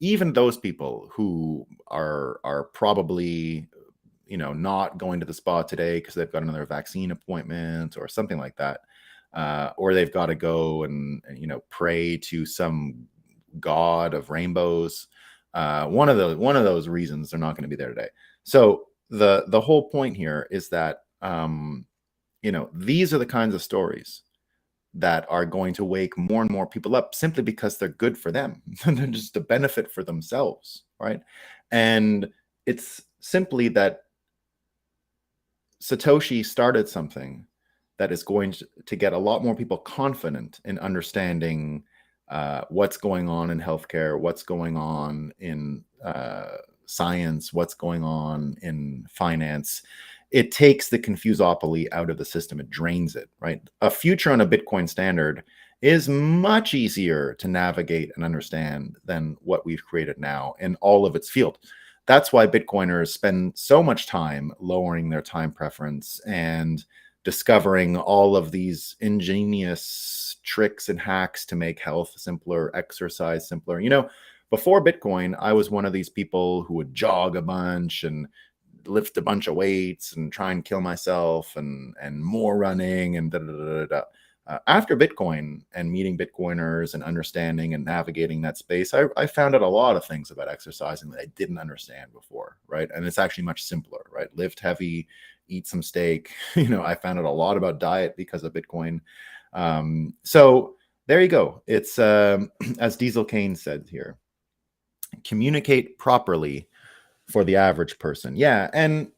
even those people who are probably not going to the spa today because they've got another vaccine appointment or something like that, or they've got to go and pray to some god of rainbows. One of those reasons they're not going to be there today. So the whole point here is that these are the kinds of stories that are going to wake more and more people up simply because they're good for them. They're just a benefit for themselves, right? And it's simply that Satoshi started something that is going to get a lot more people confident in understanding what's going on in healthcare, what's going on in science, what's going on in finance. It takes the confusopoly out of the system. It drains it, right? A future on a Bitcoin standard is much easier to navigate and understand than what we've created now in all of its field. That's why Bitcoiners spend so much time lowering their time preference and discovering all of these ingenious tricks and hacks to make health simpler, exercise simpler. Before Bitcoin, I was one of these people who would jog a bunch and lift a bunch of weights and try and kill myself and more running and da da da da. After Bitcoin and meeting Bitcoiners and understanding and navigating that space, I found out a lot of things about exercising that I didn't understand before, right? And it's actually much simpler, right? Lift heavy, eat some steak. I found out a lot about diet because of Bitcoin. So there you go. It's as Diesel Kane said here, communicate properly for the average person. Yeah, and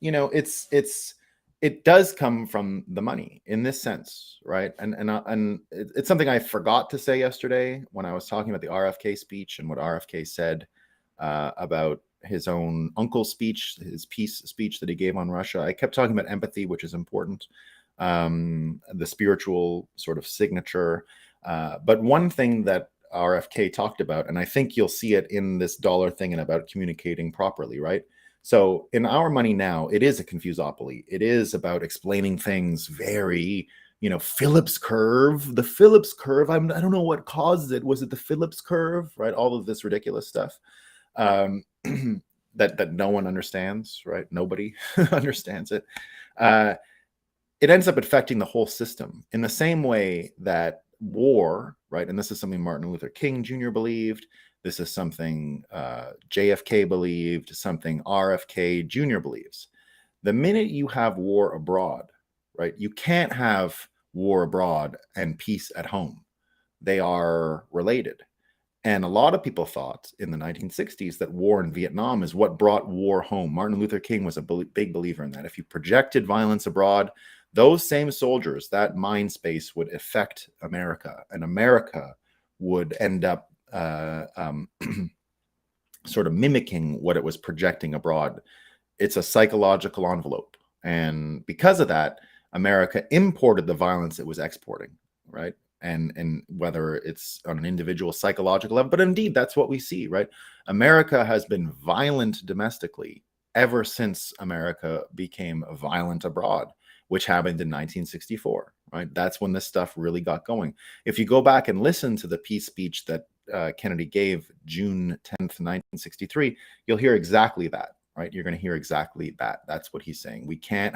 it does come from the money in this sense, right? And it's something I forgot to say yesterday when I was talking about the RFK speech and what RFK said about his own uncle's speech, his peace speech that he gave on Russia. I kept talking about empathy, which is important, the spiritual sort of signature. But one thing that RFK talked about, and I think you'll see it in this dollar thing and about communicating properly, right? So in our money now, it is a confusopoly. It is about explaining things very, Phillips curve, the Phillips curve. I don't know what caused it. Was it the Phillips curve, right? All of this ridiculous stuff that no one understands, right? Nobody understands it. It ends up affecting the whole system in the same way that war, right? And this is something Martin Luther King Jr. believed. This is something JFK believed, something RFK Jr. believes. The minute you have war abroad, right, you can't have war abroad and peace at home. They are related. And a lot of people thought in the 1960s that war in Vietnam is what brought war home. Martin Luther King was a big believer in that. If you projected violence abroad, those same soldiers, that mind space would affect America, and America would end up sort of mimicking what it was projecting abroad. It's a psychological envelope. And because of that, America imported the violence it was exporting, right? And whether it's on an individual psychological level, but indeed, that's what we see, right? America has been violent domestically ever since America became violent abroad, which happened in 1964, right? That's when this stuff really got going. If you go back and listen to the peace speech that Kennedy gave June 10th, 1963, you'll hear exactly that, right? You're going to hear exactly that. That's what he's saying. We can't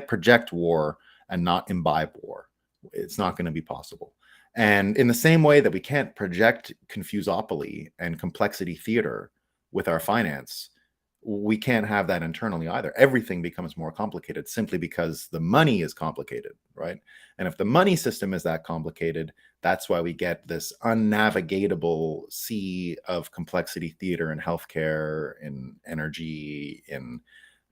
project war and not imbibe war. It's not going to be possible. And in the same way that we can't project confusopoly and complexity theater with our finance, we can't have that internally either. Everything becomes more complicated simply because the money is complicated, right? And if the money system is that complicated, that's why we get this unnavigatable sea of complexity theater in healthcare, in energy, in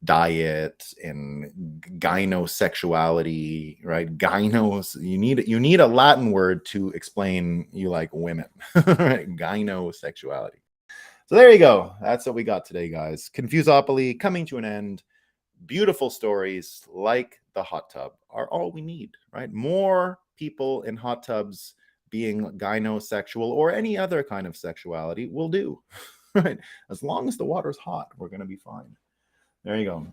diet, in gynosexuality, right? Gynos, you need a Latin word to explain you like women, right? Gynosexuality. So there you go. That's what we got today, guys. Confusopoly coming to an end. Beautiful stories like the hot tub are all we need, right? More people in hot tubs being gynosexual or any other kind of sexuality will do, right? As long as the water's hot, we're going to be fine. There you go.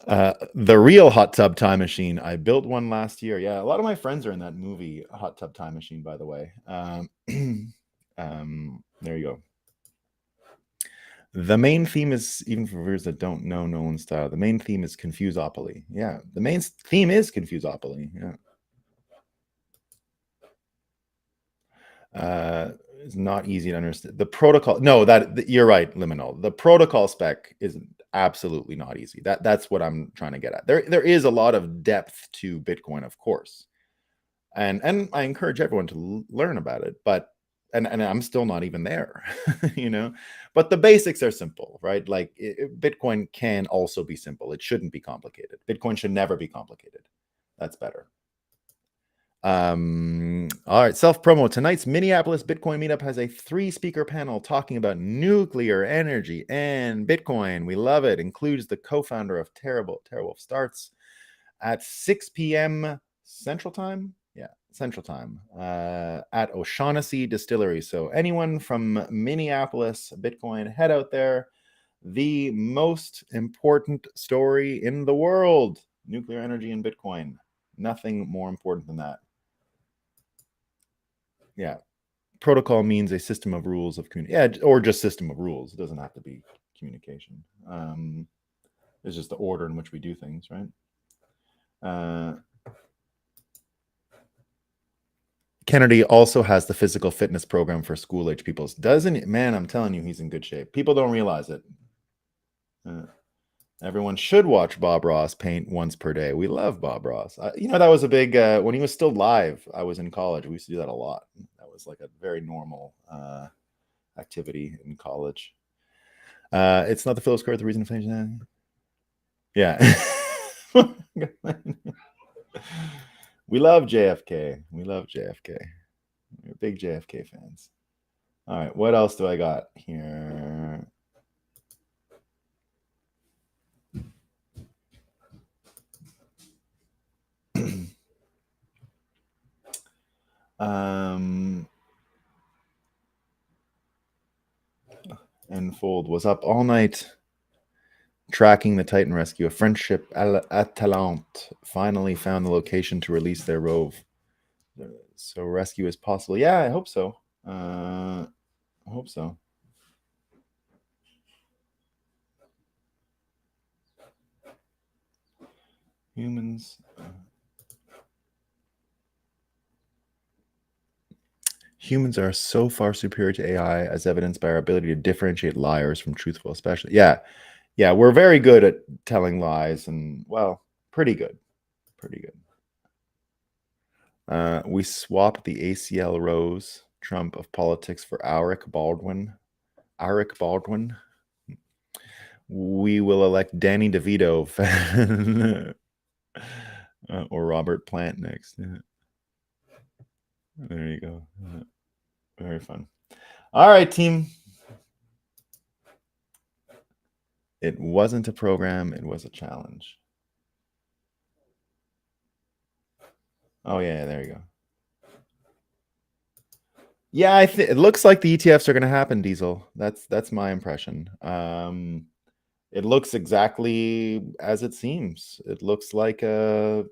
The real hot tub time machine. I built one last year. Yeah, a lot of my friends are in that movie, Hot Tub Time Machine, by the way. There you go. The main theme is, even for viewers that don't know Nolan style, the main theme is confusopoly. Yeah, the main theme is confusopoly. Yeah. It's not easy to understand. The protocol, no, you're right, Liminal. The protocol spec is absolutely not easy. That's what I'm trying to get at. There is a lot of depth to Bitcoin, of course. And I encourage everyone to learn about it, but and I'm still not even there, you know. But the basics are simple, right? Like Bitcoin can also be simple. It shouldn't be complicated. Bitcoin should never be complicated. That's better. All right, self promo. Tonight's Minneapolis Bitcoin meetup has a 3-speaker panel talking about nuclear energy and Bitcoin. We love it. Includes the co-founder of Terrawolf Starts at 6 p.m. Central Time. Yeah, Central Time at O'Shaughnessy Distillery. So anyone from Minneapolis Bitcoin, head out there. The most important story in the world: nuclear energy and Bitcoin. Nothing more important than that. Yeah, protocol means a system of rules of communication, or just system of rules. It doesn't have to be communication. It's just the order in which we do things, right? Kennedy also has the physical fitness program for school age people. Doesn't it? Man, I'm telling you, he's in good shape. People don't realize it. Everyone should watch Bob Ross paint once per day. We love Bob Ross. You know, that was a big, when he was still live, I was in college. We used to do that a lot. That was like a very normal activity in college. It's not the Phillips curve, the reason to change that. Yeah. We love JFK. We love JFK. We're big JFK fans. All right, what else do I got here? Enfold was up all night tracking the Titan rescue. A French ship, Atalante, finally found the location to release their rove. So rescue is possible. Yeah, I hope so. I hope so. Humans are so far superior to AI, as evidenced by our ability to differentiate liars from truthful, especially. Yeah, we're very good at telling lies, and well, pretty good. We swap the ACL Rose Trump of politics for Alec Baldwin. We will elect Danny DeVito or Robert Plant next. Yeah. There you go. Very fun. All right, team. It wasn't a program. It was a challenge. Oh, yeah, there you go. Yeah, it looks like the ETFs are going to happen, Diesel. That's my impression. It looks exactly as it seems. It looks like what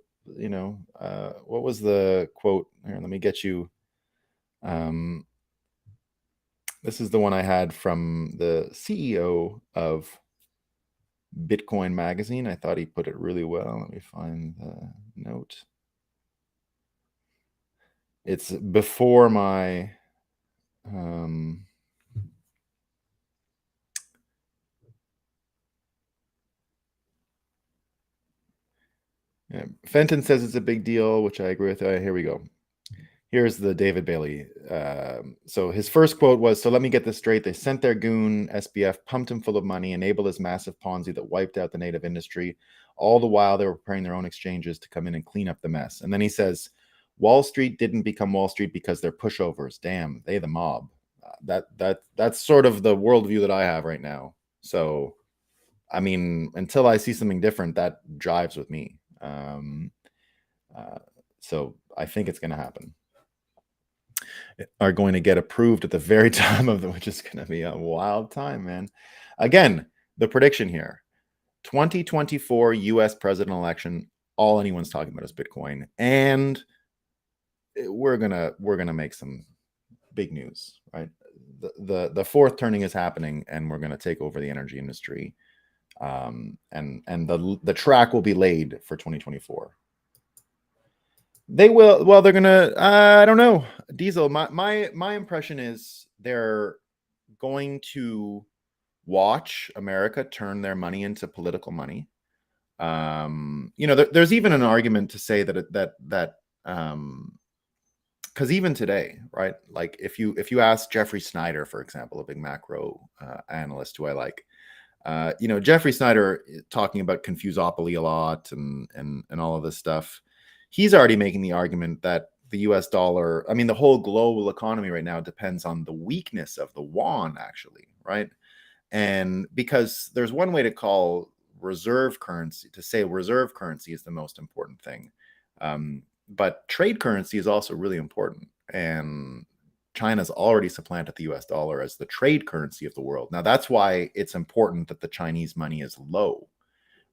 was the quote? Here, let me get you. This is the one I had from the CEO of Bitcoin Magazine. I thought he put it really well. Let me find the note. It's before my yeah. Fenton says it's a big deal, which I agree with. Here we go. Here's the David Bailey. So his first quote was, "So let me get this straight. They sent their goon, SBF, pumped him full of money, enabled his massive Ponzi that wiped out the native industry. All the while they were preparing their own exchanges to come in and clean up the mess." And then he says, "Wall Street didn't become Wall Street because they're pushovers. Damn, they the mob." That's sort of the worldview that I have right now. So, I mean, until I see something different, that jives with me. So I think it's going to happen. Are going to get approved at the very time of which is going to be a wild time, man. Again, the prediction here: 2024 U.S. president election. All anyone's talking about is Bitcoin, and we're gonna make some big news, right? The fourth turning is happening, and we're gonna take over the energy industry, and the track will be laid for 2024. They will. Well, they're gonna. I don't know. Diesel. My impression is they're going to watch America turn their money into political money. There's even an argument to say that because even today, right? Like if you ask Jeffrey Snyder, for example, a big macro analyst who I like, Jeffrey Snyder talking about confusopoly a lot and all of this stuff. He's already making the argument that the US dollar, I mean, the whole global economy right now depends on the weakness of the yuan, actually, right? And because there's one way to call reserve currency, to say reserve currency is the most important thing. But trade currency is also really important. And China's already supplanted the US dollar as the trade currency of the world. Now, that's why it's important that the Chinese money is low,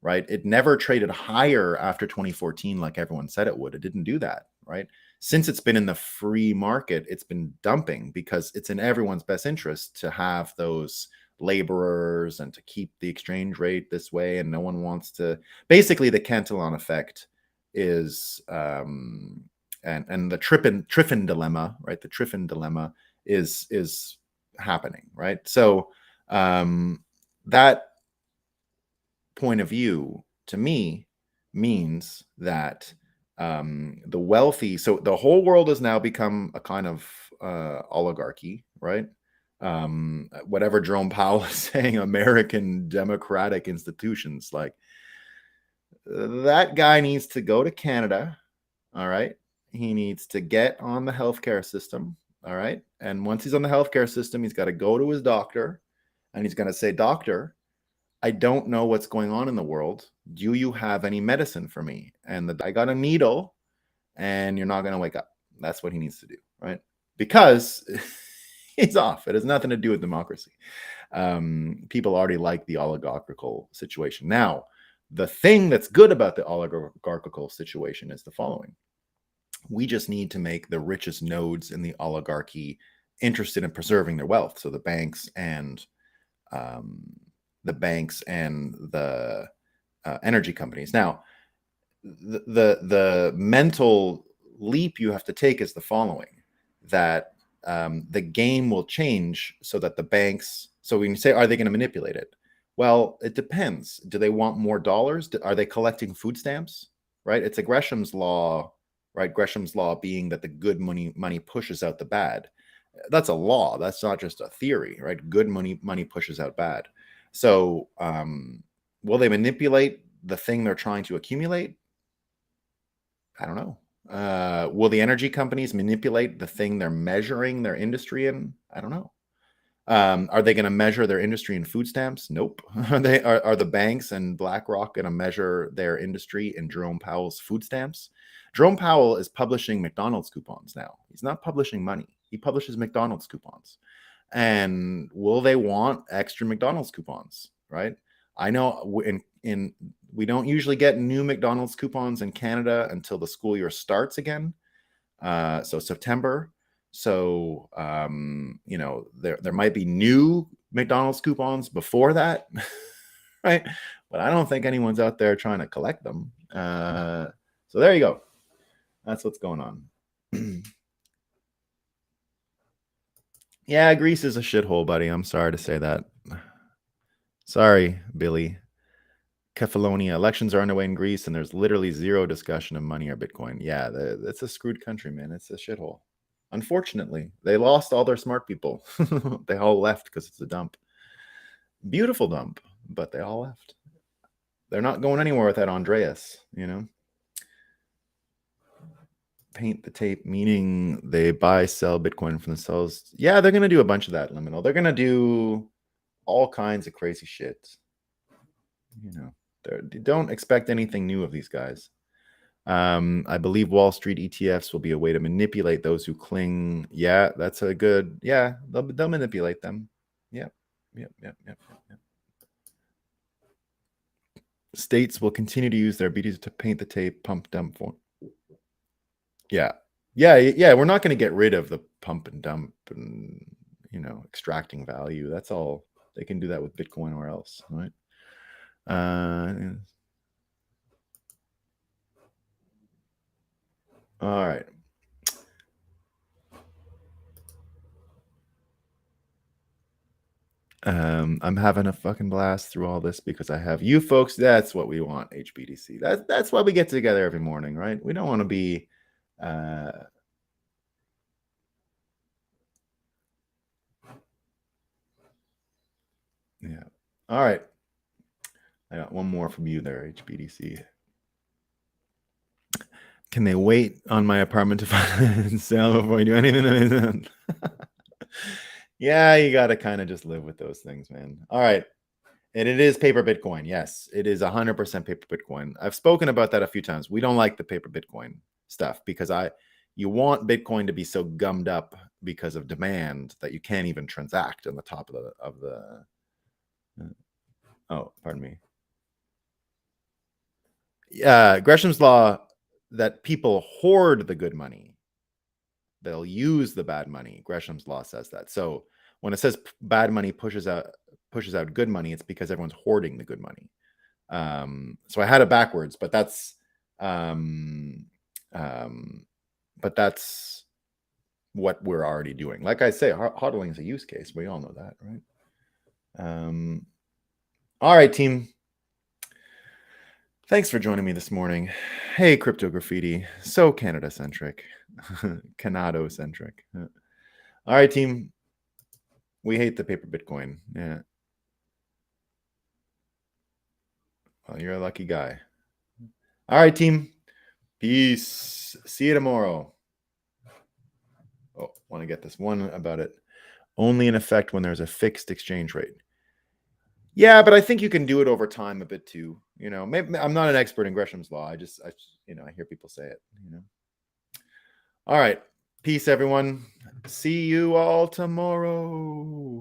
right? It never traded higher after 2014 like everyone said it would. It didn't do that, right? Since it's been in the free market, it's been dumping because it's in everyone's best interest to have those laborers and to keep the exchange rate this way. And no one wants to. Basically, the Cantillon effect is and the Triffin dilemma, right? The Triffin dilemma is happening, right? So that point of view to me means that the wealthy, so the whole world has now become a kind of oligarchy, right? Whatever Jerome Powell is saying, American democratic institutions, like that guy needs to go to Canada. All right. He needs to get on the healthcare system. All right. And once he's on the healthcare system, he's got to go to his doctor and he's going to say, "Doctor, I don't know what's going on in the world. Do you have any medicine for me?" And I got a needle and you're not going to wake up. That's what he needs to do. Right. Because he's off. It has nothing to do with democracy. People already like the oligarchical situation. Now, the thing that's good about the oligarchical situation is the following. We just need to make the richest nodes in the oligarchy interested in preserving their wealth. So the banks and the energy companies. Now, the mental leap you have to take is the following: that the game will change so that the banks. So when you say, are they going to manipulate it? Well, it depends. Do they want more dollars? Are they collecting food stamps? Right? It's a Gresham's law, right? Gresham's law being that the good money pushes out the bad. That's a law. That's not just a theory, right? Good money pushes out bad. So, will they manipulate the thing they're trying to accumulate? I don't know. Will the energy companies manipulate the thing they're measuring their industry in? I don't know. Are they going to measure their industry in food stamps? Nope. Are the banks and BlackRock going to measure their industry in Jerome Powell's food stamps? Jerome Powell is publishing McDonald's coupons now. He's not publishing money. He publishes McDonald's coupons. And will they want extra McDonald's coupons? Right? I know we don't usually get new McDonald's coupons in Canada until the school year starts again. So September. So, you know, there might be new McDonald's coupons before that, right? But I don't think anyone's out there trying to collect them. So there you go. That's what's going on. Yeah, Greece is a shithole, buddy. I'm sorry to say that. Sorry, Billy. Kefalonia. Elections are underway in Greece, and there's literally zero discussion of money or Bitcoin. Yeah, it's a screwed country, man. It's a shithole. Unfortunately, they lost all their smart people. They all left because it's a dump. Beautiful dump, but they all left. They're not going anywhere with that Andreas, you know? Paint the tape, meaning they buy, sell Bitcoin for themselves. Yeah, they're going to do a bunch of that, Liminal. They're going to do all kinds of crazy shit. You know, don't expect anything new of these guys. I believe Wall Street ETFs will be a way to manipulate those who cling. Yeah, that's a good. Yeah, they'll manipulate them. Yep. States will continue to use their ability to paint the tape, pump, dump form. Yeah. We're not going to get rid of the pump and dump and, you know, extracting value. That's all. They can do that with Bitcoin or else, right? All right. I'm having a fucking blast through all this because I have you folks. That's what we want, HBDC. That's why we get together every morning, right? We don't want to be yeah. All right. I got one more from you there, HBDC. Can they wait on my apartment to find sale before you do anything? Yeah, you got to kind of just live with those things, man. All right. And it is paper Bitcoin. Yes, it is 100% paper Bitcoin. I've spoken about that a few times. We don't like the paper Bitcoin stuff because you want Bitcoin to be so gummed up because of demand that you can't even transact on the top of the oh, pardon me. Yeah, Gresham's law that people hoard the good money. They'll use the bad money. Gresham's law says that. So when it says bad money pushes out good money, it's because everyone's hoarding the good money. So I had it backwards, but that's what we're already doing. Like I say, hodling is a use case. We all know that, right? All right, team. Thanks for joining me this morning. Hey, Crypto Graffiti. So Canada-centric. Canado-centric. All right, team. We hate the paper Bitcoin. Yeah. Well, you're a lucky guy. All right, team. Peace. See you tomorrow. Oh, want to get this one about it. Only in effect when there's a fixed exchange rate. Yeah, but I think you can do it over time a bit too. You know, maybe I'm not an expert in Gresham's law. I hear people say it, you know. All right. Peace, everyone. See you all tomorrow.